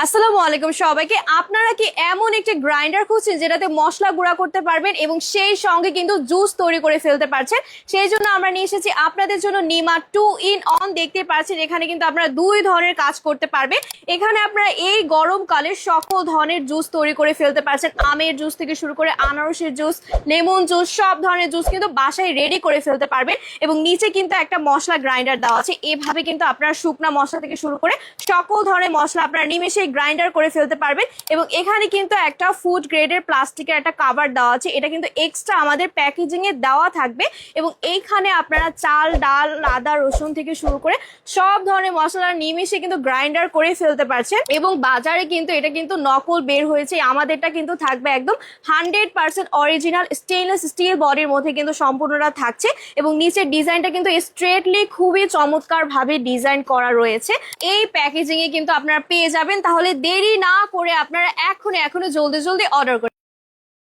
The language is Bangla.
আসসালামু আলাইকুম সবাইকে। আপনারা কি এমন একটি গ্রাইন্ডার খুঁজছেন যেটাতে মশলা গুঁড়া করতে পারবেন এবং সেই সঙ্গে কিন্তু জুস তৈরি করে ফেলতে পারছেন? সেই জন্য আমরা নিয়ে এসেছি আপনাদের জন্য নিমা 2 in 1। দেখতে পাচ্ছেন এখানে কিন্তু আপনারা দুই ধরনের কাজ করতে পারবে। এখানে আপনারা এই গরমকালে সকল ধরনের জুস তৈরি করে ফেলতে পারছেন। আমের জুস থেকে শুরু করে আনারসের জুস, লেমন জুস, সব ধরনের জুস কিন্তু বাসায় রেডি করে ফেলতে পারবেন। এবং নিচে কিন্তু একটা মশলা গ্রাইন্ডার দেওয়া আছে। এভাবে কিন্তু আপনারা শুকনা মশলা থেকে শুরু করে সকল ধরনের মশলা আপনারা নিমেষে গ্রাইন্ডার করে ফেলতে পারবেন। এবং এখানে কিন্তু একটা ফুড গ্রেডের প্লাস্টিকের একটা কাভার দেওয়া আছে, এটা কিন্তু এক্সট্রা আমাদের প্যাকেজিং এ দেওয়া থাকবে। এবং এইখানে আপনারা চাল, ডাল, আদা, রসুন থেকে শুরু করে সব ধরনের মশলা নিমেষে কিন্তু গ্রাইন্ডার করে ফেলতে পারছেন। এবং বাজারে কিন্তু এটা কিন্তু নকল বের হয়েছে, আমাদেরটা কিন্তু থাকবে একদম 100% অরিজিনাল স্টেইনলেস স্টিল বডির মধ্যে কিন্তু সম্পূর্ণটা থাকছে। এবং নিচের ডিজাইনটা কিন্তু স্ট্রেটলি খুবই চমৎকার ভাবে ডিজাইন করা রয়েছে। এই প্যাকেজিং এ কিন্তু আপনারা পেয়ে যাবেন। তাহলে দেরি না করে আপনারা এখনো জলদি অর্ডার করে